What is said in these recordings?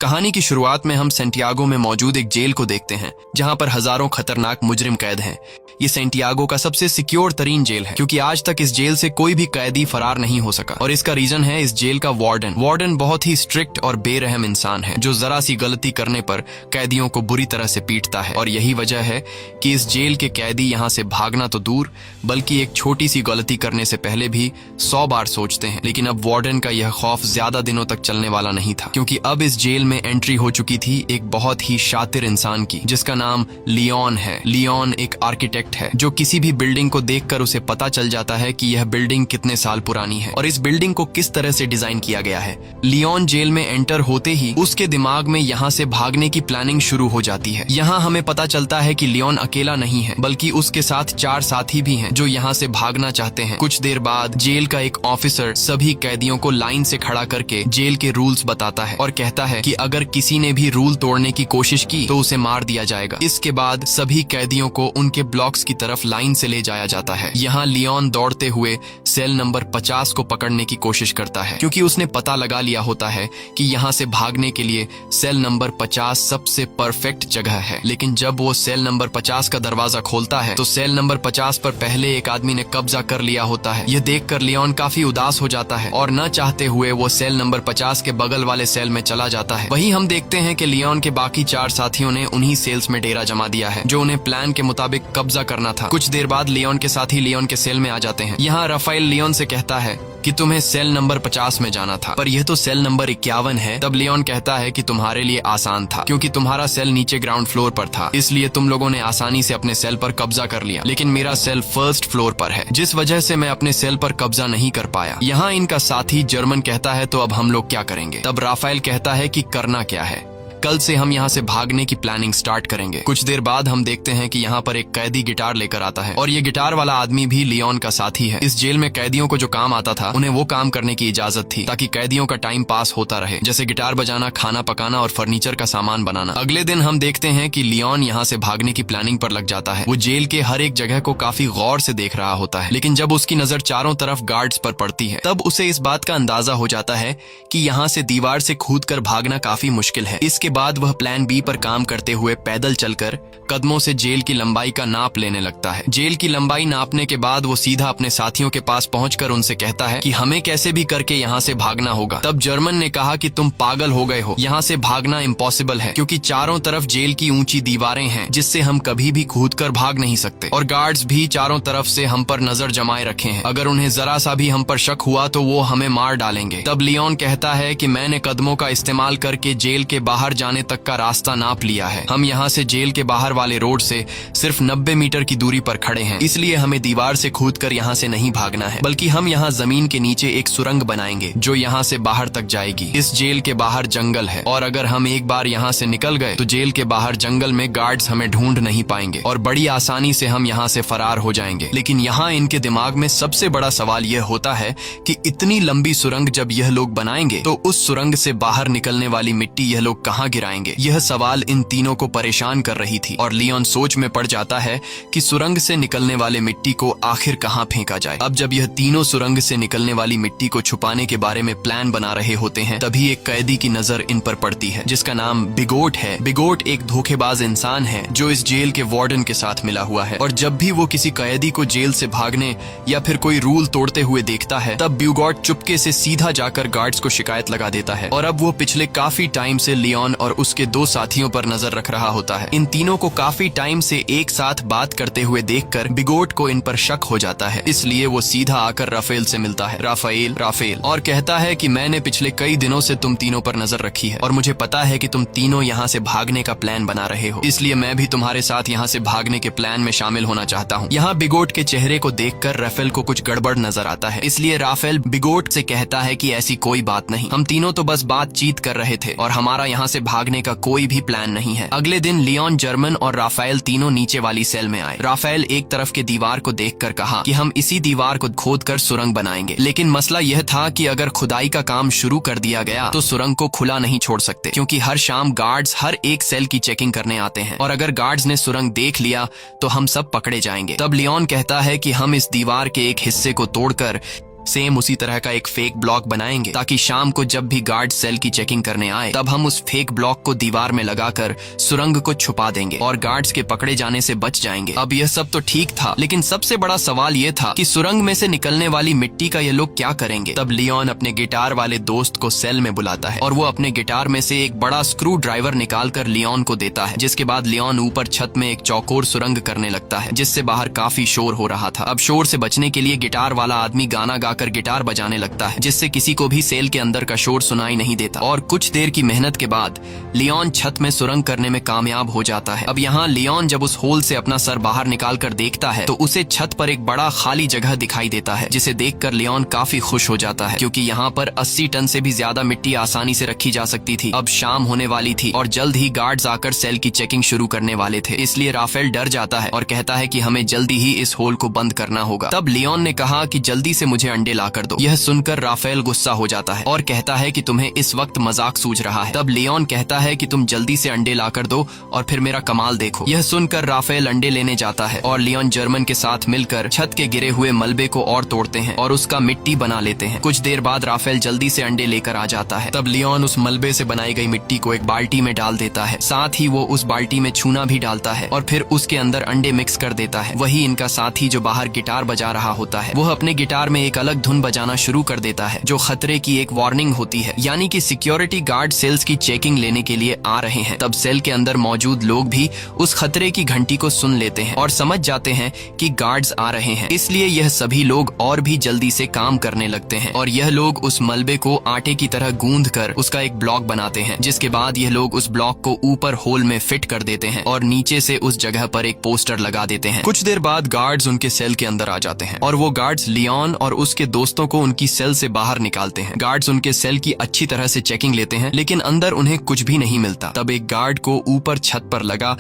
कहानी की शुरुआत में हम सेंटियागो में मौजूद एक जेल को देखते हैं जहां पर हजारों खतरनाक मुजरिम कैद हैं। ये सेंटियागो का सबसे सिक्योर तरीन जेल है क्योंकि आज तक इस जेल से कोई भी कैदी फरार नहीं हो सका और इसका रीजन है इस जेल का वार्डन बहुत ही स्ट्रिक्ट और बेरहम इंसान है जो जरा सी गलती करने पर कैदियों को बुरी तरह से पीटता है। और यही वजह है कि इस जेल के कैदी यहाँ से भागना तो दूर बल्कि एक छोटी सी गलती करने से पहले भी 100 बार सोचते हैं। लेकिन अब वार्डन का यह खौफ ज्यादा दिनों तक चलने वाला नहीं था क्योंकि अब इस जेल में एंट्री हो चुकी थी एक बहुत ही शातिर इंसान की जिसका नाम लियोन है। लियोन एक आर्किटेक्ट है जो किसी भी बिल्डिंग को देखकर उसे पता चल जाता है कि यह बिल्डिंग कितने साल पुरानी है और इस बिल्डिंग को किस तरह से डिजाइन किया गया है। लियोन जेल में एंटर होते ही उसके दिमाग में यहाँ से भागने की प्लानिंग शुरू हो जाती है। यहाँ हमें पता चलता है कि लियोन अकेला नहीं है बल्कि उसके साथ 4 साथी भी हैं जो यहाँ से भागना चाहते हैं। कुछ देर बाद जेल का एक ऑफिसर सभी कैदियों को लाइन से खड़ा करके जेल के रूल्स बताता है और कहता है कि अगर किसी ने भी रूल तोड़ने की कोशिश की तो उसे मार दिया जाएगा। इसके बाद सभी कैदियों को उनके ब्लॉक्स की तरफ लाइन से ले जाया जाता है। यहाँ लियोन दौड़ते हुए सेल नंबर 50 को पकड़ने की कोशिश करता है क्योंकि उसने पता लगा लिया होता है कि यहाँ से भागने के लिए सेल नंबर 50 सबसे परफेक्ट जगह है। लेकिन जब वो सेल नंबर 50 का दरवाजा खोलता है तो सेल नंबर 50 पर पहले एक आदमी ने कब्जा कर लिया होता है। यह देखकर लियोन काफी उदास हो जाता है और न चाहते हुए वो सेल नंबर 50 के बगल वाले सेल में चला जाता है। वहीं हम देखते हैं कि लियोन के बाकी 4 साथियों ने उन्हीं सेल्स में डेरा जमा दिया है जो उन्हें प्लान के मुताबिक कब्जा करना था। कुछ देर बाद लियोन के साथी लियोन के सेल में आ जाते हैं। यहाँ राफेल लियोन से कहता है कि तुम्हें सेल नंबर 50 में जाना था पर यह तो सेल नंबर 51 है। तब लियोन कहता है कि तुम्हारे लिए आसान था क्योंकि तुम्हारा सेल नीचे ग्राउंड फ्लोर पर था इसलिए तुम लोगों ने आसानी से अपने सेल पर कब्जा कर लिया, लेकिन मेरा सेल फर्स्ट फ्लोर पर है जिस वजह से मैं अपने सेल पर कब्जा नहीं कर पाया। यहाँ इनका साथी जर्मन कहता है तो अब हम लोग क्या करेंगे। तब राफेल कहता है कि करना क्या है, कल से हम यहाँ से भागने की प्लानिंग स्टार्ट करेंगे। कुछ देर बाद हम देखते हैं कि यहाँ पर एक कैदी गिटार लेकर आता है और ये गिटार वाला आदमी भी लियोन का साथी है। इस जेल में कैदियों को जो काम आता था उन्हें वो काम करने की इजाजत थी ताकि कैदियों का टाइम पास होता रहे, जैसे गिटार बजाना, खाना पकाना और फर्नीचर का सामान बनाना। अगले दिन हम देखते हैं कि लियोन यहाँ से भागने की प्लानिंग पर लग जाता है। वो जेल के हर एक जगह को काफी गौर से देख रहा होता है, लेकिन जब उसकी नजर चारों तरफ गार्ड्स पर पड़ती है तब उसे इस बात का अंदाजा हो जाता है कि यहाँ से दीवार से कूदकर भागना काफी मुश्किल है। इसके बाद वह प्लान बी पर काम करते हुए पैदल चलकर कदमों से जेल की लंबाई का नाप लेने लगता है। जेल की लंबाई नापने के बाद वो सीधा अपने साथियों के पास पहुंचकर उनसे कहता है कि हमें कैसे भी करके यहाँ से भागना होगा। तब जर्मन ने कहा कि तुम पागल हो गए हो, यहाँ से भागना इम्पॉसिबल है क्योंकि चारों तरफ जेल की ऊंची दीवारें हैं जिससे हम कभी भी कूदकर भाग नहीं सकते और गार्ड्स भी चारों तरफ से हम पर नजर जमाए रखे हैं। अगर उन्हें जरा सा भी हम पर शक हुआ तो वो हमें मार डालेंगे। तब लियोन कहता है कि मैंने कदमों का इस्तेमाल करके जेल के बाहर जाने तक का रास्ता नाप लिया है। हम यहाँ से जेल के बाहर वाले रोड से सिर्फ 90 मीटर की दूरी पर खड़े हैं, इसलिए हमें दीवार से कूदकर यहाँ से नहीं भागना है बल्कि हम यहाँ जमीन के नीचे एक सुरंग बनाएंगे जो यहाँ से बाहर तक जाएगी। इस जेल के बाहर जंगल है और अगर हम एक बार यहाँ से निकल गए तो जेल के बाहर जंगल में गार्ड्स हमें ढूंढ नहीं पाएंगे और बड़ी आसानी से हम यहाँ से फरार हो जाएंगे। लेकिन यहाँ इनके दिमाग में सबसे बड़ा सवाल यह होता है कि इतनी लंबी सुरंग जब यह लोग बनाएंगे तो उस सुरंग से बाहर निकलने वाली मिट्टी यह लोग कहाँ गिराएंगे। यह सवाल इन तीनों को परेशान कर रही थी और लियोन सोच में पड़ जाता है कि सुरंग से निकलने वाले मिट्टी को आखिर कहाँ फेंका जाए। अब जब यह तीनों सुरंग से निकलने वाली मिट्टी को छुपाने के बारे में प्लान बना रहे होते हैं तभी एक कैदी की नजर इन पर पड़ती है जिसका नाम बिगोट है। बिगोट एक धोखेबाज इंसान है जो इस जेल के वार्डन के साथ मिला हुआ है और जब भी वो किसी कैदी को जेल से भागने या फिर कोई रूल तोड़ते हुए देखता है तब बिगोट चुपके से सीधा जाकर गार्ड्स को शिकायत लगा देता है और अब वो पिछले काफी टाइम से लियोन और उसके 2 साथियों पर नजर रख रहा होता है। इन तीनों को काफी टाइम से एक साथ बात करते हुए देखकर बिगोट को इन पर शक हो जाता है, इसलिए वो सीधा आकर राफेल से मिलता है। राफेल और कहता है कि मैंने पिछले कई दिनों से तुम तीनों पर नजर रखी है और मुझे पता है कि तुम तीनों यहाँ से भागने का प्लान बना रहे हो, इसलिए मैं भी तुम्हारे साथ यहाँ से भागने के प्लान में शामिल होना चाहता हूँ। यहाँ बिगोट के चेहरे को देखकर राफेल को कुछ गड़बड़ नजर आता है, इसलिए राफेल बिगोट से कहता है कि ऐसी कोई बात नहीं, हम तीनों तो बस बातचीत कर रहे थे और हमारा यहाँ से भागने का कोई भी प्लान नहीं है। अगले दिन लियोन, जर्मन और राफेल तीनों नीचे वाली सेल में आए। राफेल एक तरफ के दीवार को देखकर कहा कि हम इसी दीवार को खोदकर सुरंग बनाएंगे, लेकिन मसला यह था कि अगर खुदाई का काम शुरू कर दिया गया तो सुरंग को खुला नहीं छोड़ सकते क्योंकि हर शाम गार्ड्स हर एक सेल की चेकिंग करने आते हैं और अगर गार्ड्स ने सुरंग देख लिया तो हम सब पकड़े जाएंगे। तब लियोन कहता है कि हम इस दीवार के एक हिस्से को तोड़कर सेम उसी तरह का एक फेक ब्लॉक बनाएंगे ताकि शाम को जब भी गार्ड सेल की चेकिंग करने आए तब हम उस फेक ब्लॉक को दीवार में लगाकर सुरंग को छुपा देंगे और गार्ड्स के पकड़े जाने से बच जाएंगे। अब यह सब तो ठीक था, लेकिन सबसे बड़ा सवाल यह था कि सुरंग में से निकलने वाली मिट्टी का ये लोग क्या करेंगे। तब लियोन अपने गिटार वाले दोस्त को सेल में बुलाता है और वो अपने गिटार में से एक बड़ा स्क्रू ड्राइवर निकालकर लियोन को देता है, जिसके बाद लियोन ऊपर छत में एक चौकोर सुरंग करने लगता है जिससे बाहर काफी शोर हो रहा था। अब शोर से बचने के लिए गिटार वाला आदमी गाना गाकर गिटार बजाने लगता है जिससे किसी को भी सेल के अंदर का शोर सुनाई नहीं देता। और कुछ देर की मेहनत के बाद लियोन छत में सुरंग करने में कामयाब हो जाता है। अब यहाँ लियोन जब उस होल से अपना सर बाहर निकाल कर देखता है तो उसे छत पर एक बड़ा खाली जगह दिखाई देता है, जिसे देखकर लियोन काफी खुश हो जाता है क्योंकि यहाँ पर 80 टन से भी ज्यादा मिट्टी आसानी से रखी जा सकती थी। अब शाम होने वाली थी और जल्द ही गार्ड्स आकर सेल की चेकिंग शुरू करने वाले थे, इसलिए राफेल डर जाता है और कहता है कि हमें जल्दी ही इस होल को बंद करना होगा। तब लियोन ने कहा कि जल्दी से मुझे अंडे लाकर दो। यह सुनकर राफेल गुस्सा हो जाता है और कहता है कि तुम्हें इस वक्त मजाक सूझ रहा है। तब लियोन कहता है कि तुम जल्दी से अंडे लाकर दो और फिर मेरा कमाल देखो। यह सुनकर राफेल अंडे लेने जाता है और लियोन जर्मन के साथ मिलकर छत के गिरे हुए मलबे को और तोड़ते हैं और उसका मिट्टी बना लेते हैं। कुछ देर बाद राफेल जल्दी से अंडे लेकर आ जाता है। तब लियोन उस मलबे से बनाई गई मिट्टी को एक बाल्टी में डाल देता है, साथ ही वो उस बाल्टी में चूना भी डालता है और फिर उसके अंदर अंडे मिक्स कर देता है। वही इनका साथी जो बाहर गिटार बजा रहा होता है वह अपने गिटार में एक अलग धुन बजाना शुरू कर देता है जो खतरे की एक वार्निंग होती है, यानी कि सिक्योरिटी गार्ड सेल्स की चेकिंग लेने के लिए आ रहे हैं। तब सेल के अंदर मौजूद लोग भी उस खतरे की घंटी को सुन लेते हैं और समझ जाते हैं कि गार्ड्स आ रहे हैं, इसलिए यह सभी लोग और भी जल्दी से काम करने लगते हैं और यह लोग उस मलबे को आटे की तरह गूंद कर उसका एक ब्लॉक बनाते हैं, जिसके बाद यह लोग उस ब्लॉक को ऊपर होल में फिट कर देते हैं और नीचे से उस जगह पर एक पोस्टर लगा देते हैं। कुछ देर बाद गार्ड्स उनके सेल के अंदर आ जाते हैं और वो गार्ड्स लियोन और उसके दोस्तों को उनकी सेल से बाहर निकालते हैं। गार्ड्स उनके सेल की अच्छी तरह से चेकिंग लेते हैं लेकिन अंदर उन्हें कुछ भी नहीं मिलता। तब एक गार्ड को ऊपर छत पर लगा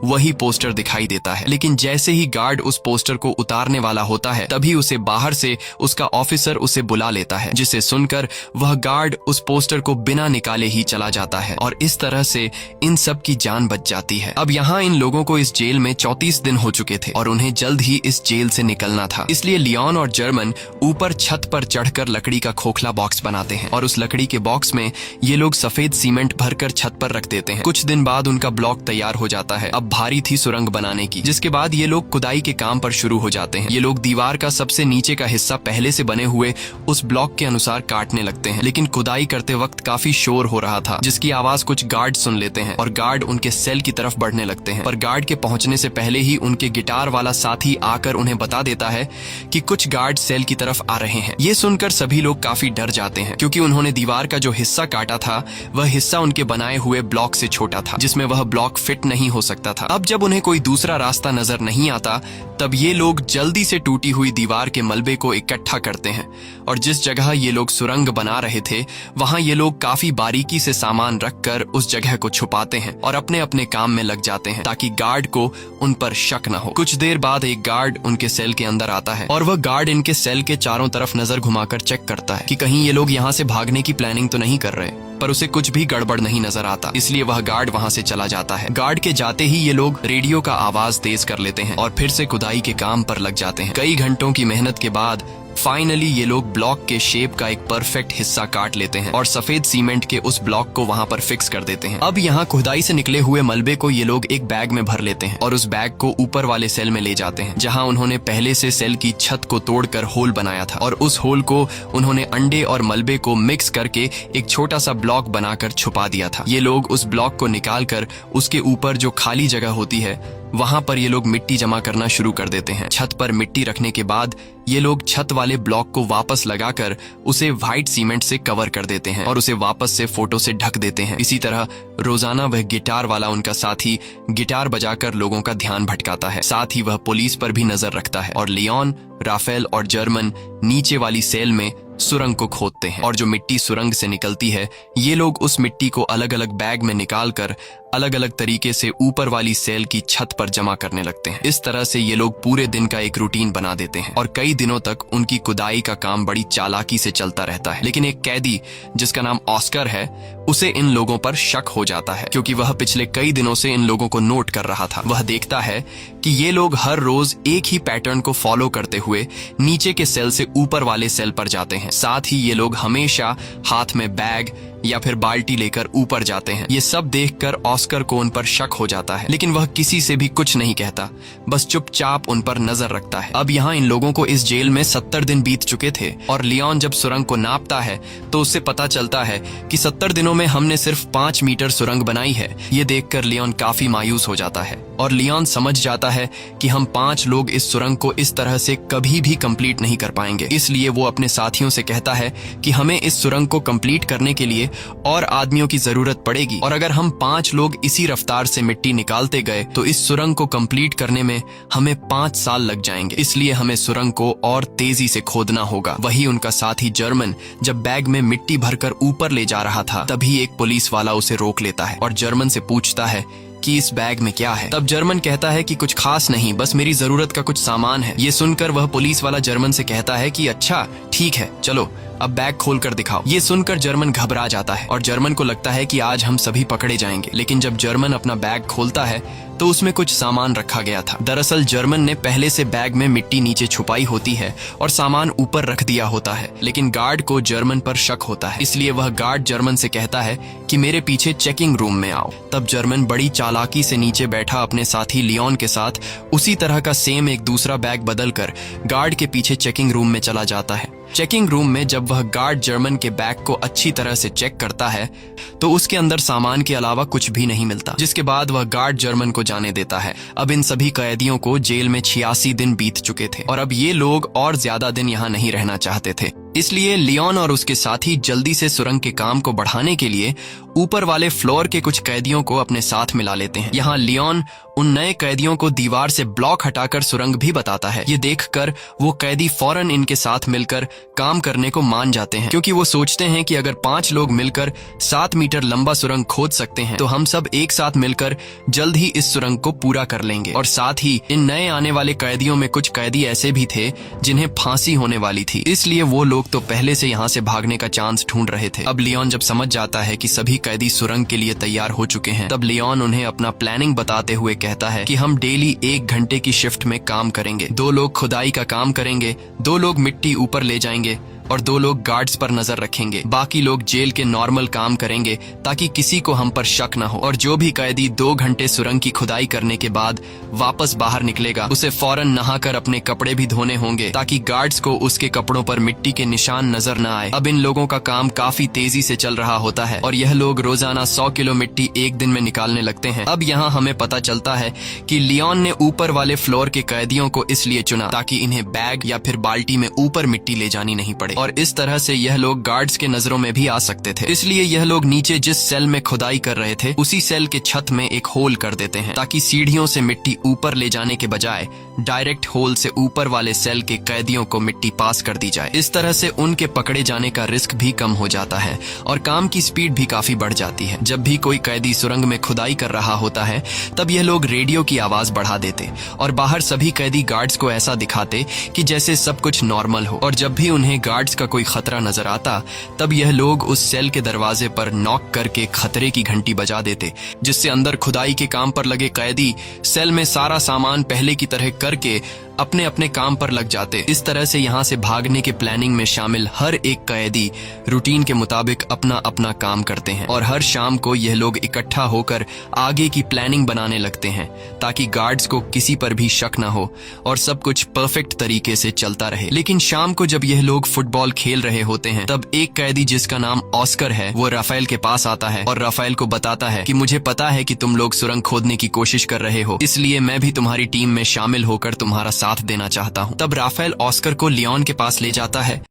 वही पोस्टर दिखाई देता है, लेकिन जैसे ही गार्ड उस पोस्टर को उतारने वाला होता है तभी उसे बाहर से उसका ऑफिसर उसे बुला लेता है, जिसे सुनकर वह गार्ड उस पोस्टर को बिना निकाले ही चला जाता है और इस तरह से इन सब की जान बच जाती है। अब यहाँ इन लोगों को इस जेल में 34 दिन हो चुके थे और उन्हें जल्द ही इस जेल से निकलना था, इसलिए लियोन और जर्मन ऊपर छत पर चढ़कर लकड़ी का खोखला बॉक्स बनाते हैं और उस लकड़ी के बॉक्स में ये लोग सफेद सीमेंट भरकर छत पर रख देते हैं। कुछ दिन बाद उनका ब्लॉक तैयार हो जाता है। अब भारी थी सुरंग बनाने की, जिसके बाद ये लोग खुदाई के काम पर शुरू हो जाते हैं। ये लोग दीवार का सबसे नीचे का हिस्सा पहले से बने हुए उस ब्लॉक के अनुसार काटने लगते हैं, लेकिन खुदाई करते वक्त काफी शोर हो रहा था जिसकी आवाज कुछ गार्ड सुन लेते हैं और गार्ड उनके सेल की तरफ बढ़ने लगते हैं। पर गार्ड के पहुंचने से पहले ही उनके गिटार वाला साथी आकर उन्हें बता देता है कि कुछ गार्ड सेल की तरफ आ रहे हैं। ये सुनकर सभी लोग काफी डर जाते हैं क्योंकि उन्होंने दीवार का जो हिस्सा काटा था वह हिस्सा उनके बनाए हुए ब्लॉक से छोटा था, जिसमें वह ब्लॉक फिट नहीं हो सकता था। अब जब उन्हें कोई दूसरा रास्ता नजर नहीं आता तब ये लोग जल्दी से टूटी हुई दीवार के मलबे को इकट्ठा करते हैं और जिस जगह ये लोग सुरंग बना रहे थे वहां ये लोग काफी बारीकी से सामान रखकर उस जगह को छुपाते हैं और अपने अपने काम में लग जाते हैं ताकि गार्ड को उन पर शक न हो। कुछ देर बाद एक गार्ड उनके सेल के अंदर आता है और वह गार्ड इनके सेल के चारों तरफ नजर घुमाकर चेक करता है कि कहीं ये लोग यहाँ से भागने की प्लानिंग तो नहीं कर रहे, पर उसे कुछ भी गड़बड़ नहीं नजर आता, इसलिए वह गार्ड वहां से चला जाता है। गार्ड के जाते ही ये लोग रेडियो का आवाज तेज कर लेते हैं और फिर से खुदाई के काम पर लग जाते हैं। कई घंटों की मेहनत के बाद फाइनली ये लोग ब्लॉक के शेप का एक परफेक्ट हिस्सा काट लेते हैं और सफेद सीमेंट के उस ब्लॉक को वहां पर फिक्स कर देते हैं। अब यहाँ खुदाई से निकले हुए मलबे को ये लोग एक बैग में भर लेते हैं और उस बैग को ऊपर वाले सेल में ले जाते हैं जहां उन्होंने पहले से सेल की छत को तोड़कर होल बनाया था और उस होल को उन्होंने अंडे और मलबे को मिक्स करके एक छोटा सा ब्लॉक बनाकर छुपा दिया था। ये लोग उस ब्लॉक को निकाल कर उसके ऊपर जो खाली जगह होती है वहां पर ये लोग मिट्टी जमा करना शुरू कर देते हैं। छत पर मिट्टी रखने के बाद ये लोग छत वाले ब्लॉक को वापस लगाकर उसे व्हाइट सीमेंट से कवर कर देते हैं और उसे वापस से फोटो से ढक देते हैं। इसी तरह रोजाना वह गिटार वाला उनका साथी गिटार बजाकर लोगों का ध्यान भटकाता है, साथ ही वह पुलिस पर भी नजर रखता है और लियोन, राफेल और जर्मन नीचे वाली सेल में सुरंग को खोदते हैं और जो मिट्टी सुरंग से निकलती है ये लोग उस मिट्टी को अलग अलग बैग में निकाल कर अलग अलग तरीके से ऊपर वाली सेल की छत पर जमा करने लगते हैं। इस तरह से ये लोग पूरे दिन का एक रूटीन बना देते हैं और कई दिनों तक उनकी खुदाई का काम बड़ी चालाकी से चलता रहता है। लेकिन एक कैदी जिसका नाम ऑस्कर है उसे इन लोगों पर शक हो जाता है, क्योंकि वह पिछले कई दिनों से इन लोगों को नोट कर रहा था। वह देखता है कि ये लोग हर रोज एक ही पैटर्न को फॉलो करते हुए नीचे के सेल से ऊपर वाले सेल पर जाते हैं। साथ ही ये लोग हमेशा हाथ में बैग या फिर बाल्टी लेकर ऊपर जाते हैं। ये सब देखकर ऑस्कर को उन पर शक हो जाता है, लेकिन वह किसी से भी कुछ नहीं कहता, बस चुपचाप उन पर नजर रखता है। अब यहाँ इन लोगों को इस जेल में 70 दिन बीत चुके थे और लियोन जब सुरंग को नापता है तो उससे पता चलता है कि 70 दिनों में हमने सिर्फ 5 मीटर सुरंग बनाई है। ये देखकर लियोन काफी मायूस हो जाता है और लियोन समझ जाता है कि हम 5 लोग इस सुरंग को इस तरह से कभी भी कंप्लीट नहीं कर पाएंगे। इसलिए वो अपने साथियों से कहता है कि हमें इस सुरंग को कंप्लीट करने के लिए और आदमियों की जरूरत पड़ेगी और अगर हम 5 लोग इसी रफ्तार से मिट्टी निकालते गए तो इस सुरंग को कंप्लीट करने में हमें 5 साल लग जाएंगे। इसलिए हमें सुरंग को और तेजी से खोदना होगा। वही उनका साथी जर्मन जब बैग में मिट्टी भरकर ऊपर ले जा रहा था तभी एक पुलिस वाला उसे रोक लेता है और जर्मन से पूछता है कि इस बैग में क्या है। तब जर्मन कहता है कि कुछ खास नहीं, बस मेरी जरूरत का कुछ सामान है। ये सुनकर वह पुलिस वाला जर्मन से कहता है कि अच्छा ठीक है, चलो अब बैग खोल कर दिखाओ। ये सुनकर जर्मन घबरा जाता है और जर्मन को लगता है कि आज हम सभी पकड़े जाएंगे। लेकिन जब जर्मन अपना बैग खोलता है तो उसमें कुछ सामान रखा गया था। दरअसल जर्मन ने पहले से बैग में मिट्टी नीचे छुपाई होती है और सामान ऊपर रख दिया होता है, लेकिन गार्ड को जर्मन पर शक होता है। इसलिए वह गार्ड जर्मन से कहता है कि मेरे पीछे चेकिंग रूम में आओ। तब जर्मन बड़ी चालाकी से नीचे बैठा अपने साथी लियोन के साथ उसी तरह का सेम एक दूसरा बैग बदलकर गार्ड के पीछे चेकिंग रूम में चला जाता है। चेकिंग रूम में जब वह गार्ड जर्मन के बैग को अच्छी तरह से चेक करता है तो उसके अंदर सामान के अलावा कुछ भी नहीं मिलता, जिसके बाद वह गार्ड जर्मन को जाने देता है। अब इन सभी कैदियों को जेल में 86 दिन बीत चुके थे और अब ये लोग और ज्यादा दिन यहाँ नहीं रहना चाहते थे। इसलिए लियोन और उसके साथी जल्दी से सुरंग के काम को बढ़ाने के लिए ऊपर वाले फ्लोर के कुछ कैदियों को अपने साथ मिला लेते हैं। यहाँ लियोन उन नए कैदियों को दीवार से ब्लॉक हटाकर सुरंग भी बताता है। ये देखकर वो कैदी फौरन इनके साथ मिलकर काम करने को मान जाते हैं, क्योंकि वो सोचते हैं कि अगर 5 लोग मिलकर 7 मीटर लंबा सुरंग खोद सकते हैं तो हम सब एक साथ मिलकर जल्द ही इस सुरंग को पूरा कर लेंगे। और साथ ही इन नए आने वाले कैदियों में कुछ कैदी ऐसे भी थे जिन्हें फांसी होने वाली थी, इसलिए वो लोग तो पहले से यहाँ से भागने का चांस ढूंढ रहे थे। अब लियोन जब समझ जाता है कि सभी कैदी सुरंग के लिए तैयार हो चुके हैं तब लियोन उन्हें अपना प्लानिंग बताते हुए कहता है कि हम डेली 1 घंटे की शिफ्ट में काम करेंगे। 2 लोग खुदाई का काम करेंगे, 2 लोग मिट्टी ऊपर ले जाएंगे और 2 लोग गार्ड्स पर नजर रखेंगे। बाकी लोग जेल के नॉर्मल काम करेंगे ताकि किसी को हम पर शक न हो। और जो भी कैदी 2 घंटे सुरंग की खुदाई करने के बाद वापस बाहर निकलेगा उसे फौरन नहाकर अपने कपड़े भी धोने होंगे ताकि गार्ड्स को उसके कपड़ों पर मिट्टी के निशान नजर न आए। अब इन लोगों का काम काफी तेजी से चल रहा होता है और यह लोग रोजाना 100 किलो मिट्टी एक दिन में निकालने लगते हैं। अब यहाँ हमें पता चलता है कि लियोन ने ऊपर वाले फ्लोर के कैदियों को इसलिए चुना ताकि इन्हें बैग या फिर बाल्टी में ऊपर मिट्टी ले जानी नहीं पड़े और इस तरह से यह लोग गार्ड्स के नजरों में भी आ सकते थे। इसलिए यह लोग नीचे जिस सेल में खुदाई कर रहे थे उसी सेल के छत में एक होल कर देते हैं ताकि सीढ़ियों से मिट्टी ऊपर ले जाने के बजाय डायरेक्ट होल से ऊपर वाले सेल के कैदियों को मिट्टी पास कर दी जाए। इस तरह से उनके पकड़े जाने का रिस्क भी कम हो जाता है और काम की स्पीड भी काफी बढ़ जाती है। जब भी कोई कैदी सुरंग में खुदाई कर रहा होता है तब यह लोग रेडियो की आवाज बढ़ा देते और बाहर सभी कैदी गार्ड्स को ऐसा दिखाते कि जैसे सब कुछ नॉर्मल हो। और जब भी उन्हें गार्ड्स का कोई खतरा नजर आता तब यह लोग उस सेल के दरवाजे पर नॉक करके खतरे की घंटी बजा देते, जिससे अंदर खुदाई के काम पर लगे कैदी सेल में सारा सामान पहले की तरह करके अपने अपने काम पर लग जाते। इस तरह से यहाँ से भागने के प्लानिंग में शामिल हर एक कैदी रूटीन के मुताबिक अपना अपना काम करते हैं और हर शाम को यह लोग इकट्ठा होकर आगे की प्लानिंग बनाने लगते हैं ताकि गार्ड्स को किसी पर भी शक न हो और सब कुछ परफेक्ट तरीके से चलता रहे। लेकिन शाम को जब यह लोग फुटबॉल खेल रहे होते हैं तब एक कैदी जिसका नाम ऑस्कर है वो राफेल के पास आता है और राफेल को बताता है कि मुझे पता है कि तुम लोग सुरंग खोदने की कोशिश कर रहे हो, इसलिए मैं भी तुम्हारी टीम में शामिल होकर तुम्हारा साथ देना चाहता हूं। तब राफेल ऑस्कर को लियोन के पास ले जाता है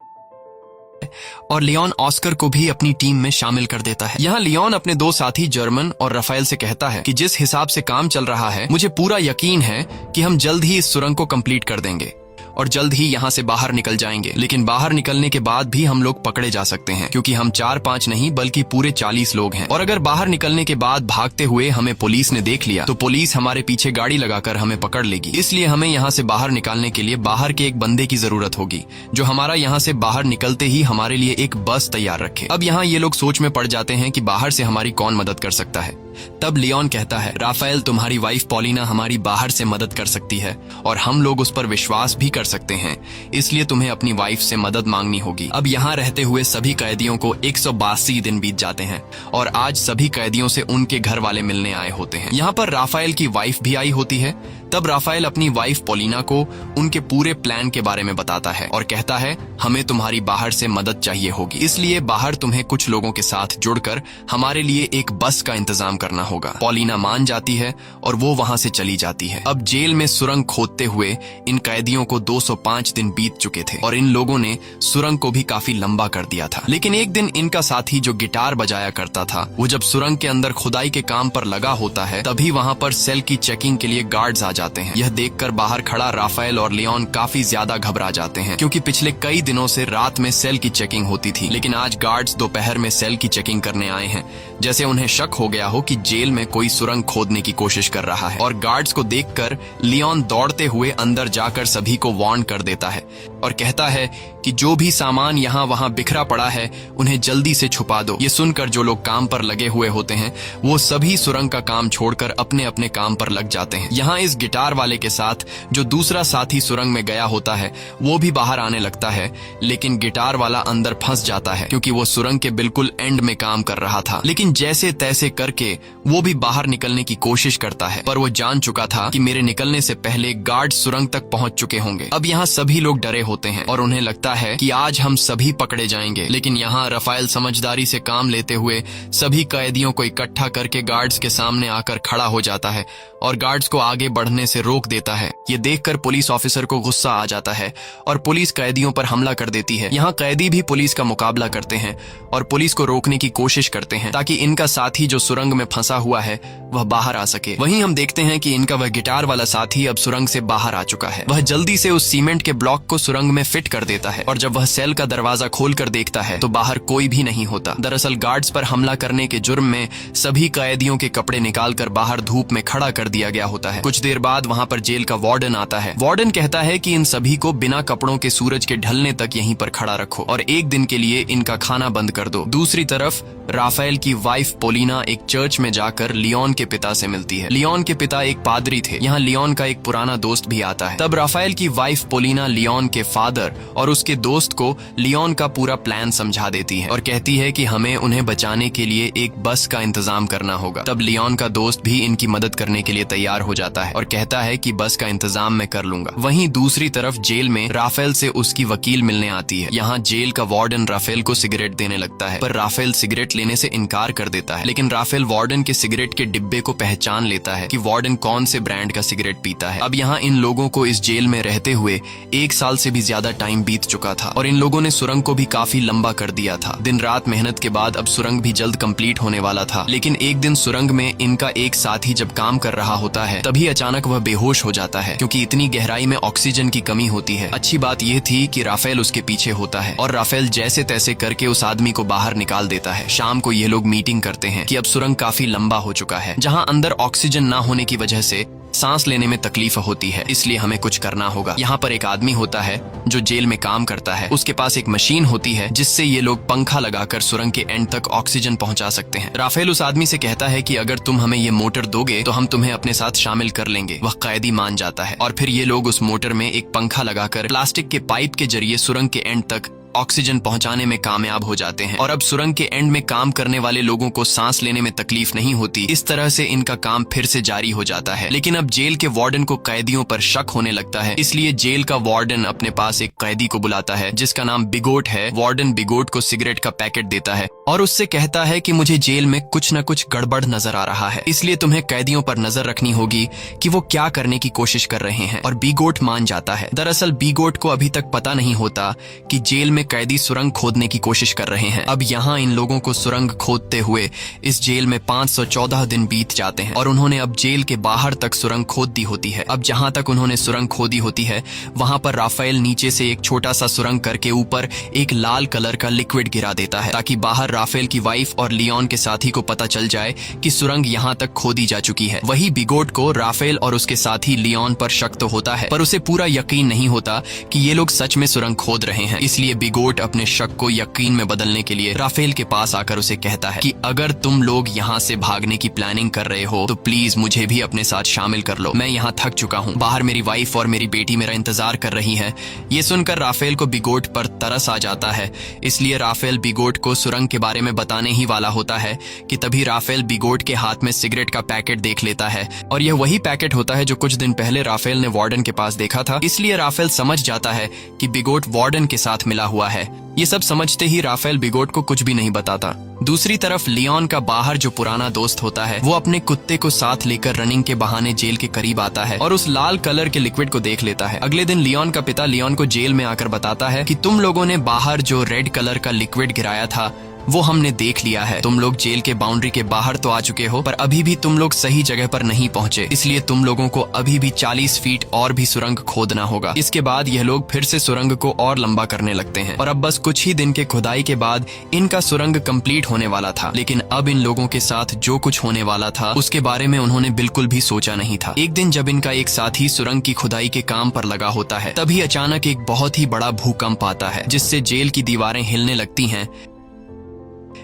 और लियोन ऑस्कर को भी अपनी टीम में शामिल कर देता है। यहाँ लियोन अपने 2 साथी जर्मन और राफेल से कहता है कि जिस हिसाब से काम चल रहा है मुझे पूरा यकीन है कि हम जल्द ही इस सुरंग को कंप्लीट कर देंगे। और जल्द ही यहाँ से बाहर निकल जाएंगे। लेकिन बाहर निकलने के बाद भी हम लोग पकड़े जा सकते हैं, क्योंकि हम 4-5 नहीं बल्कि पूरे 40 लोग हैं। और अगर बाहर निकलने के बाद भागते हुए हमें पुलिस ने देख लिया तो पुलिस हमारे पीछे गाड़ी लगाकर हमें पकड़ लेगी। इसलिए हमें यहाँ से बाहर निकालने के लिए बाहर के एक बंदे की जरूरत होगी, जो हमारा यहाँ से बाहर निकलते ही हमारे लिए एक बस तैयार रखे। अब यहाँ ये लोग सोच में पड़ जाते हैं कि बाहर से हमारी कौन मदद कर सकता है। तब लियोन कहता है, राफेल, तुम्हारी वाइफ पॉलिना हमारी बाहर से मदद कर सकती है और हम लोग उस पर विश्वास भी कर सकते हैं, इसलिए तुम्हें अपनी वाइफ से मदद मांगनी होगी। अब यहाँ रहते हुए सभी कैदियों को 182 दिन बीत जाते हैं और आज सभी कैदियों से उनके घर वाले मिलने आए होते हैं। यहाँ पर राफेल की वाइफ भी आई होती है। तब राफेल अपनी वाइफ पॉलिना को उनके पूरे प्लान के बारे में बताता है और कहता है, हमें तुम्हारी बाहर से मदद चाहिए होगी, इसलिए बाहर तुम्हें कुछ लोगों के साथ जुड़कर हमारे लिए एक बस का इंतजाम करना होगा। पॉलिना मान जाती है और वो वहां से चली जाती है। अब जेल में सुरंग खोदते हुए इन कैदियों को 205 दिन बीत चुके थे और इन लोगों ने सुरंग को भी काफी लंबा कर दिया था। लेकिन एक दिन इनका साथी जो गिटार बजाया करता था, वो जब सुरंग के अंदर खुदाई के काम पर लगा होता है, तभी वहां पर सेल की चेकिंग के लिए गार्ड्स आ जाते हैं। यह देखकर बाहर खड़ा राफेल और लियोन काफी ज्यादा घबरा जाते हैं, क्योंकि पिछले कई दिनों से रात में सेल की चेकिंग होती थी, लेकिन आज गार्ड्स दोपहर में सेल की चेकिंग करने आए हैं, जैसे उन्हें शक हो गया हो कि जेल में कोई सुरंग खोदने की कोशिश कर रहा है। और गार्ड्स को देखकर लियोन दौड़ते हुए अंदर जाकर सभी को वार्न कर देता है और कहता है कि जो भी सामान यहाँ वहाँ बिखरा पड़ा है उन्हें जल्दी से छुपा दो। ये सुनकर जो लोग काम पर लगे हुए होते हैं वो सभी सुरंग का काम छोड़कर अपने अपने काम पर लग जाते हैं। यहाँ इस गिटार वाले के साथ जो दूसरा साथी सुरंग में गया होता है वो भी बाहर आने लगता है, लेकिन गिटार वाला अंदर फंस जाता है, क्योंकि वो सुरंग के बिल्कुल एंड में काम कर रहा था। लेकिन जैसे तैसे करके वो भी बाहर निकलने की कोशिश करता है, पर वो जान चुका था कि मेरे निकलने से पहले गार्ड सुरंग तक पहुंच चुके होंगे। अब यहाँ सभी लोग डरे होते हैं और उन्हें लगता है कि आज हम सभी पकड़े जाएंगे। लेकिन यहाँ राफेल समझदारी से काम लेते हुए सभी कैदियों को इकट्ठा करके गार्ड्स के सामने आकर खड़ा हो जाता है और गार्ड्स को आगे बढ़ने से रोक देता है। ये देखकर पुलिस ऑफिसर को गुस्सा आ जाता है और पुलिस कैदियों पर हमला कर देती है। यहाँ कैदी भी पुलिस का मुकाबला करते हैं और पुलिस को रोकने की कोशिश करते हैं ताकि इनका साथी जो सुरंग में फंसा हुआ है वह बाहर आ सके। वहीं हम देखते हैं कि इनका वह गिटार वाला साथी अब सुरंग से बाहर आ चुका है। वह जल्दी से उस सीमेंट के ब्लॉक को सुरंग में फिट कर देता है और जब वह सेल का दरवाजा खोलकर देखता है तो बाहर कोई भी नहीं होता। दरअसल गार्ड्स पर हमला करने के जुर्म में सभी कैदियों के कपड़े निकालकर बाहर धूप में खड़ा कर दिया गया होता है। कुछ देर बाद वहाँ पर जेल का वार्डन आता है। वार्डन कहता है कि इन सभी को बिना कपड़ों के सूरज के ढलने तक यहीं पर खड़ा रखो और एक दिन के लिए इनका खाना बंद कर दो। दूसरी तरफ राफेल की वाइफ पॉलिना एक चर्च में जाकर लियोन के पिता से मिलती है। लियोन के पिता एक पादरी थे। यहाँ लियोन का एक पुराना दोस्त भी आता है। तब राफेल की वाइफ पॉलिना लियोन के फादर और उसके दोस्त को लियोन का पूरा प्लान समझा देती है और कहती है कि हमें उन्हें बचाने के लिए एक बस का इंतजाम करना होगा। तब लियोन का दोस्त भी इनकी मदद करने के लिए तैयार हो जाता है और कहता है कि बस का इंतजाम मैं कर लूंगा। वहीं दूसरी तरफ जेल में राफेल से उसकी वकील मिलने आती है। यहाँ जेल का वार्डन राफेल को सिगरेट देने लगता है, पर राफेल सिगरेट लेने से इनकार कर देता है। लेकिन राफेल वार्डन के सिगरेट के डिब्बे को पहचान लेता है कि वार्डन कौन से ब्रांड का सिगरेट पीता है। अब यहाँ इन लोगों को इस जेल में रहते हुए 1 साल से भी ज्यादा टाइम बीत चुका था और इन लोगों ने सुरंग को भी काफी लंबा कर दिया था। दिन रात मेहनत के बाद अब सुरंग भी जल्द कंप्लीट होने वाला था। लेकिन एक दिन सुरंग में इनका एक साथी जब काम कर रहा होता है तभी अचानक वह बेहोश हो जाता है, क्योंकि इतनी गहराई में ऑक्सीजन की कमी होती है। अच्छी बात यह थी कि राफेल उसके पीछे होता है और राफेल जैसे तैसे करके उस आदमी को बाहर निकाल देता है। शाम को ये लोग मीटिंग करते हैं कि अब सुरंग काफी लंबा हो चुका है। जहाँ अंदर ऑक्सीजन ना होने की वजह से सांस लेने में तकलीफ होती है, इसलिए हमें कुछ करना होगा। यहाँ पर एक आदमी होता है जो जेल में काम करता है। उसके पास एक मशीन होती है जिससे ये लोग पंखा लगाकर सुरंग के एंड तक ऑक्सीजन पहुंचा सकते हैं। राफेल उस आदमी से कहता है कि अगर तुम हमें ये मोटर दोगे तो हम तुम्हें अपने साथ शामिल कर लेंगे। वह कैदी मान जाता है और फिर ये लोग उस मोटर में एक पंखा लगाकर प्लास्टिक के पाइप के जरिए सुरंग के एंड तक ऑक्सीजन पहुंचाने में कामयाब हो जाते हैं और अब सुरंग के एंड में काम करने वाले लोगों को सांस लेने में तकलीफ नहीं होती। इस तरह से इनका काम फिर से जारी हो जाता है। लेकिन अब जेल के वार्डन को कैदियों पर शक होने लगता है, इसलिए जेल का वार्डन अपने पास एक कैदी को बुलाता है जिसका नाम बिगोट है। वार्डन बिगोट को सिगरेट का पैकेट देता है और उससे कहता है कि मुझे जेल में कुछ न कुछ गड़बड़ नजर आ रहा है, इसलिए तुम्हें कैदियों पर नजर रखनी होगी कि वो क्या करने की कोशिश कर रहे हैं। और बिगोट मान जाता है। दरअसल बिगोट को अभी तक पता नहीं होता कि जेल में में कैदी सुरंग खोदने की कोशिश कर रहे हैं। अब यहाँ इन लोगों को सुरंग खोदते हुए इस जेल में 514 दिन बीत जाते हैं और उन्होंने अब जेल के बाहर तक सुरंग खोद दी होती है। अब जहां तक उन्होंने सुरंग खोदी होती है वहां पर राफेल नीचे से एक छोटा सा सुरंग करके ऊपर एक लाल कलर का लिक्विड गिरा देता है ताकि बाहर राफेल की वाइफ और लियोन के साथी को पता चल जाए कि सुरंग यहाँ तक खोदी जा चुकी है। वही बिगोट को राफेल और उसके साथी लियोन पर शक तो होता है, पर उसे पूरा यकीन नहीं होता कि ये लोग सच में सुरंग खोद रहे हैं। इसलिए बिगोट अपने शक को यकीन में बदलने के लिए राफेल के पास आकर उसे कहता है कि अगर तुम लोग यहाँ से भागने की प्लानिंग कर रहे हो तो प्लीज मुझे भी अपने साथ शामिल कर लो। मैं यहाँ थक चुका हूँ, बाहर मेरी वाइफ और मेरी बेटी मेरा इंतजार कर रही है। ये सुनकर राफेल को बिगोट पर तरस आ जाता है, इसलिए राफेल बिगोट को सुरंग के बारे में बताने ही वाला होता है कि तभी राफेल बिगोट के हाथ में सिगरेट का पैकेट देख लेता है और यह वही पैकेट होता है जो कुछ दिन पहले राफेल ने वार्डन के पास देखा था। इसलिए राफेल समझ जाता है कि बिगोट वार्डन के साथ मिला हुआ है। ये सब समझते ही राफेल बिगोट को कुछ भी नहीं बताता। दूसरी तरफ लियोन का बाहर जो पुराना दोस्त होता है वो अपने कुत्ते को साथ लेकर रनिंग के बहाने जेल के करीब आता है और उस लाल कलर के लिक्विड को देख लेता है। अगले दिन लियोन का पिता लियोन को जेल में आकर बताता है कि तुम लोगों ने बाहर जो रेड कलर का लिक्विड गिराया था वो हमने देख लिया है। तुम लोग जेल के बाउंड्री के बाहर तो आ चुके हो पर अभी भी तुम लोग सही जगह पर नहीं पहुंचे, इसलिए तुम लोगों को अभी भी 40 फीट और भी सुरंग खोदना होगा। इसके बाद यह लोग फिर से सुरंग को और लंबा करने लगते हैं और अब बस कुछ ही दिन के खुदाई के बाद इनका सुरंग कंप्लीट होने वाला था। लेकिन अब इन लोगों के साथ जो कुछ होने वाला था उसके बारे में उन्होंने बिल्कुल भी सोचा नहीं था। एक दिन जब इनका एक साथी सुरंग की खुदाई के काम पर लगा होता है तभी अचानक एक बहुत ही बड़ा भूकंप आता है जिससे जेल की दीवारें हिलने लगती हैं।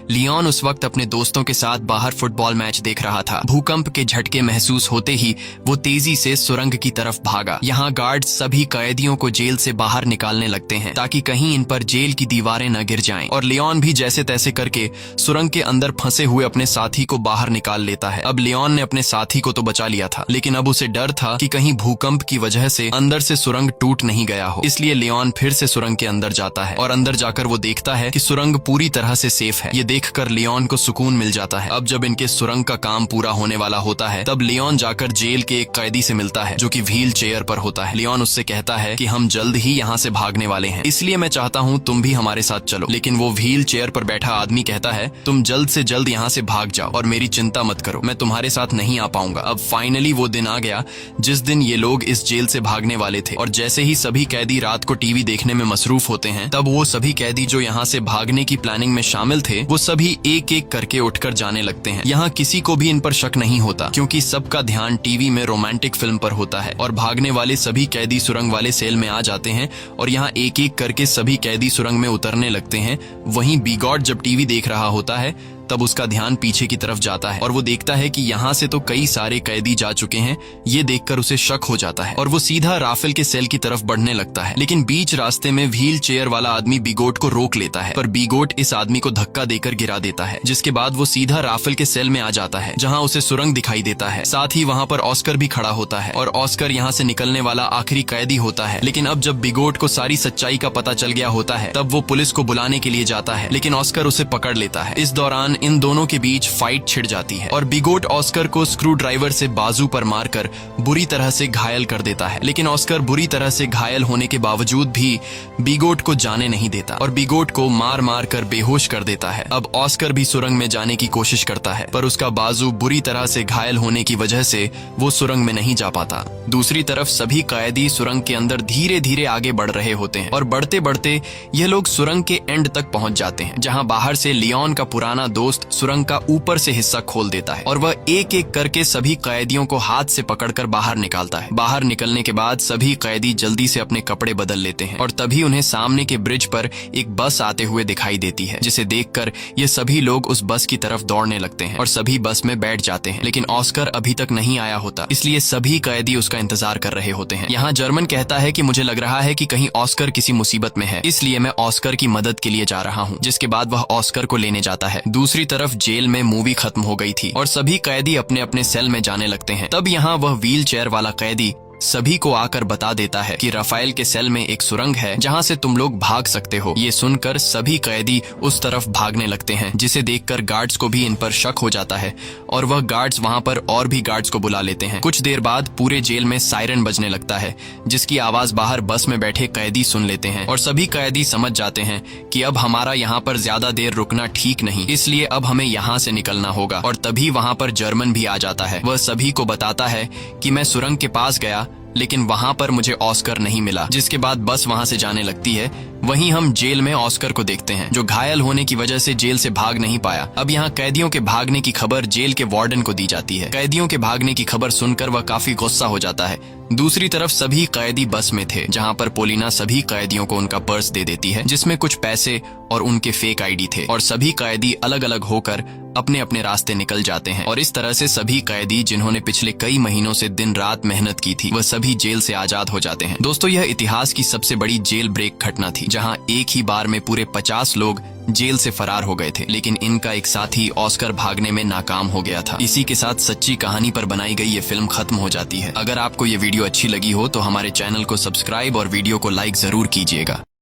लियोन उस वक्त अपने दोस्तों के साथ बाहर फुटबॉल मैच देख रहा था। भूकंप के झटके महसूस होते ही वो तेजी से सुरंग की तरफ भागा। यहाँ गार्ड सभी कैदियों को जेल से बाहर निकालने लगते हैं ताकि कहीं इन पर जेल की दीवारें न गिर जाएं। और लियोन भी जैसे तैसे करके सुरंग के अंदर फंसे हुए अपने साथी को बाहर निकाल लेता है। अब लियोन ने अपने साथी को तो बचा लिया था लेकिन अब उसे डर था कि कहीं भूकंप की वजह से अंदर से सुरंग टूट नहीं गया हो। इसलिए लियोन फिर से सुरंग के अंदर जाता है और अंदर जाकर वो देखता है कि सुरंग पूरी तरह से सेफ है। ये देखकर लियोन को सुकून मिल जाता है। अब जब इनके सुरंग का काम पूरा होने वाला होता है तब लियोन जाकर जेल के एक कैदी से मिलता है जो कि व्हील चेयर पर होता है। लियोन उससे कहता है कि हम जल्द ही यहाँ से भागने वाले हैं, इसलिए मैं चाहता हूँ तुम भी हमारे साथ चलो। लेकिन वो व्हील चेयर पर बैठा आदमी कहता है तुम जल्द से जल्द यहाँ से भाग जाओ और मेरी चिंता मत करो, मैं तुम्हारे साथ नहीं आ पाऊंगा। अब फाइनली वो दिन आ गया जिस दिन ये लोग इस जेल से भागने वाले थे और जैसे ही सभी कैदी रात को टीवी देखने में मसरूफ होते हैं तब वो सभी कैदी जो यहाँ से भागने की प्लानिंग में शामिल थे वो सभी एक एक करके उठकर जाने लगते हैं। यहाँ किसी को भी इन पर शक नहीं होता क्योंकि सबका ध्यान टीवी में रोमांटिक फिल्म पर होता है और भागने वाले सभी कैदी सुरंग वाले सेल में आ जाते हैं और यहाँ एक एक करके सभी कैदी सुरंग में उतरने लगते हैं। वहीं बिगॉट जब टीवी देख रहा होता है तब उसका ध्यान पीछे की तरफ जाता है और वो देखता है कि यहाँ से तो कई सारे कैदी जा चुके हैं। ये देखकर उसे शक हो जाता है और वो सीधा राफेल के सेल की तरफ बढ़ने लगता है। लेकिन बीच रास्ते में व्हील चेयर वाला आदमी बिगोट को रोक लेता है पर बिगोट इस आदमी को धक्का देकर गिरा देता है, जिसके बाद वो सीधा राफेल के सेल में आ जाता है जहाँ उसे सुरंग दिखाई देता है। साथ ही वहाँ पर ऑस्कर भी खड़ा होता है और ऑस्कर यहाँ से निकलने वाला आखिरी कैदी होता है। लेकिन अब जब बिगोट को सारी सच्चाई का पता चल गया होता है तब वो पुलिस को बुलाने के लिए जाता है लेकिन ऑस्कर उसे पकड़ लेता है। इस दौरान इन दोनों के बीच फाइट छिड़ जाती है और बिगोट ऑस्कर को स्क्रू ड्राइवर से बाजू पर मारकर बुरी तरह से घायल कर देता है। लेकिन ऑस्कर बुरी तरह से घायल होने के बावजूद भी बिगोट को जाने नहीं देता और बिगोट को मार मार कर बेहोश कर देता है। अब ऑस्कर भी सुरंग में जाने की कोशिश करता है पर उसका बाजू बुरी तरह से घायल होने की वजह से वो सुरंग में नहीं जा पाता। दूसरी तरफ सभी कैदी सुरंग के अंदर धीरे धीरे आगे बढ़ रहे होते हैं और बढ़ते बढ़ते ये लोग सुरंग के एंड तक पहुंच जाते हैं जहां बाहर से लियोन का पुराना दोस्त सुरंग का ऊपर से हिस्सा खोल देता है और वह एक एक करके सभी कैदियों को हाथ से पकड़कर बाहर निकालता है। बाहर निकलने के बाद सभी कैदी जल्दी से अपने कपड़े बदल लेते हैं और तभी उन्हें सामने के ब्रिज पर एक बस आते हुए दिखाई देती है, जिसे देखकर ये सभी लोग उस बस की तरफ दौड़ने लगते हैं और सभी बस में बैठ जाते हैं। लेकिन ऑस्कर अभी तक नहीं आया होता, इसलिए सभी कैदी उसका इंतजार कर रहे होते हैं। यहाँ जर्मन कहता है कि मुझे लग रहा है कि कहीं ऑस्कर किसी मुसीबत में है, इसलिए मैं ऑस्कर की मदद के लिए जा रहा हूँ, जिसके बाद वह ऑस्कर को लेने जाता है। दूसरी तरफ जेल में मूवी खत्म हो गई थी और सभी कैदी अपने अपने सेल में जाने लगते हैं। तब यहाँ वह व्हील चेयर वाला कैदी सभी को आकर बता देता है कि राफेल के सेल में एक सुरंग है जहां से तुम लोग भाग सकते हो। ये सुनकर सभी कैदी उस तरफ भागने लगते हैं, जिसे देखकर गार्ड्स को भी इन पर शक हो जाता है और वह गार्ड्स वहां पर और भी गार्ड्स को बुला लेते हैं। कुछ देर बाद पूरे जेल में सायरन बजने लगता है, जिसकी आवाज बाहर बस में बैठे कैदी सुन लेते हैं और सभी कैदी समझ जाते हैं कि अब हमारा यहाँ पर ज्यादा देर रुकना ठीक नहीं, इसलिए अब हमें यहाँ से निकलना होगा। और तभी वहां पर जर्मन भी आ जाता है। वह सभी को बताता है कि मैं सुरंग के पास गया, लेकिन वहां पर मुझे ऑस्कर नहीं मिला, जिसके बाद बस वहां से जाने लगती है। वहीं हम जेल में ऑस्कर को देखते हैं, जो घायल होने की वजह से जेल से भाग नहीं पाया। अब यहाँ कैदियों के भागने की खबर जेल के वार्डन को दी जाती है। कैदियों के भागने की खबर सुनकर वह काफी गुस्सा हो जाता है। दूसरी तरफ सभी कैदी बस में थे, जहाँ पर पोलिना सभी कैदियों को उनका पर्स दे देती है, जिसमें कुछ पैसे और उनके फेक आईडी थे, और सभी कैदी अलग अलग होकर अपने अपने रास्ते निकल जाते हैं। और इस तरह से सभी कैदी जिन्होंने पिछले कई महीनों से दिन रात मेहनत की थी, वह सभी जेल से आजाद हो जाते हैं। दोस्तों, यह इतिहास की सबसे बड़ी जेल ब्रेक घटना थी, जहां एक ही बार में पूरे 50 लोग जेल से फरार हो गए थे, लेकिन इनका एक साथी ऑस्कर भागने में नाकाम हो गया था। इसी के साथ सच्ची कहानी पर बनाई गई ये फिल्म खत्म हो जाती है। अगर आपको ये वीडियो अच्छी लगी हो तो हमारे चैनल को सब्सक्राइब और वीडियो को लाइक जरूर कीजिएगा।